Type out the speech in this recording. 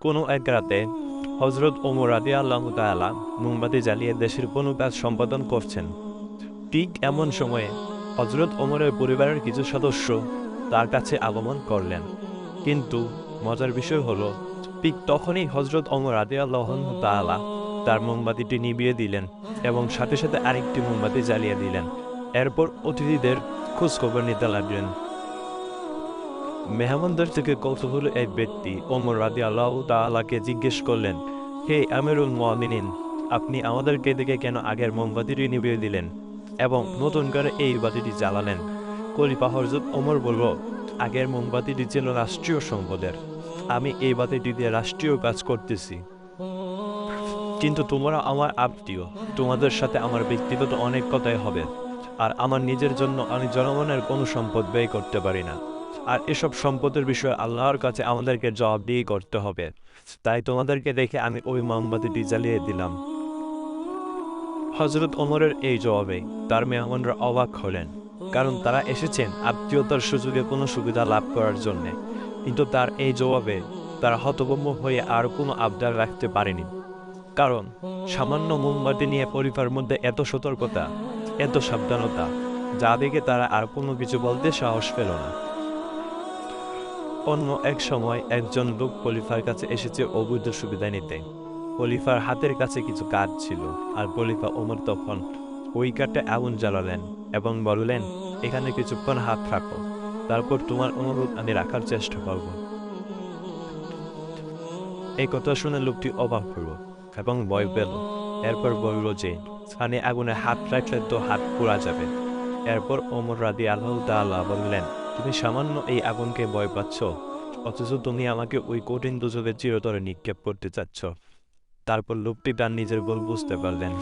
কোনো এক রাতে হজরত ওমর রাদিয়াল্লাহু তাআলা মোমবাতি জ্বালিয়ে দেশের কোনো কাজ সম্পাদন করছেন। ঠিক এমন সময়ে হজরত ওমরের পরিবারের কিছু সদস্য তার কাছে আগমন করলেন। কিন্তু মজার বিষয় হলো, ঠিক তখনই হজরত ওমর রাদিয়াল্লাহু তাআলা তার মোমবাতিটি নিভিয়ে দিলেন এবং সাথে সাথে আরেকটি মোমবাতি জ্বালিয়ে দিলেন। এরপর অতিথিদের খোঁজখবর নিতে লাগলেন। মেহমানদের থেকে কৌতূহলী এক ব্যক্তি ওমর রাদিয়াল্লাহু তাআলাকে জিজ্ঞেস করলেন, হে আমিরুল মুমিনিন, আপনি আমাদেরকে দেখে কেন আগের মোমবাতিটি নিভিয়ে দিলেন এবং নতুন করে এই বাতিটি জ্বালালেন? খলিফা হযরত ওমর বলল, আগের মোমবাতিটি ছিল রাষ্ট্রীয় সম্পদের, আমি এই বাতিটি দিয়ে রাষ্ট্রীয় কাজ করতেছি। কিন্তু তোমরা আমার আত্মীয়, তোমাদের সাথে আমার ব্যক্তিগত অনেক কথাই হবে, আর আমার নিজের জন্য আমি জনগণের কোনো সম্পদ ব্যয় করতে পারি না, আর এসব সম্পদের বিষয়ে আল্লাহর কাছে আমাদেরকে জবাবদিহি করতে হবে। তাই তোমাদেরকে দেখে আমি ওই মোমবাতিটি জ্বালিয়ে দিলাম। হযরত ওমরের এই জবাবে তার মেহমানরা অবাক হলেন, কারণ তারা এসেছেন আত্মীয়তার সুযোগে কোনো সুবিধা লাভ করার জন্যে। কিন্তু তার এই জবাবে তারা হতভম্ব হয়ে আর কোনো আবদার রাখতে পারেনি, কারণ সামান্য মোমবাতি নিয়ে পরিবারের মধ্যে এত সতর্কতা, এত সাবধানতা, যা দেখে তারা আর কোনো কিছু বলতে সাহস পেল না। অন্য এক সময় একজন লোক খলিফার কাছে এসেছে অবৈধ সুবিধা নিতে। খলিফার হাতের কাছে কিছু কাঠ ছিল, আর খলিফা ওমর তখন ওই কাঠে আগুন জ্বালালেন এবং বললেন, এখানে কিছুক্ষণ হাত রাখো, তারপর তোমার অনুরোধ আমি রাখার চেষ্টা করব। এই কথা শুনে লোকটি অবাক হল এবং ভয় পেল। এরপর বলল যে, স্থানে আগুনে হাত রাখলে তো হাত পোড়া যাবে। এরপর ওমর রাদিয়াল্লাহু তাআলা বললেন, তুমি সামান্য এই আগুনকে ভয় পাচ্ছ, অথচ তুমি আমাকে ওই কঠিন দুজকে চিরতরে নিক্ষেপ করতে চাচ্ছ। তারপর লোকটি তার নিজের ভুল বুঝতে পারলেন।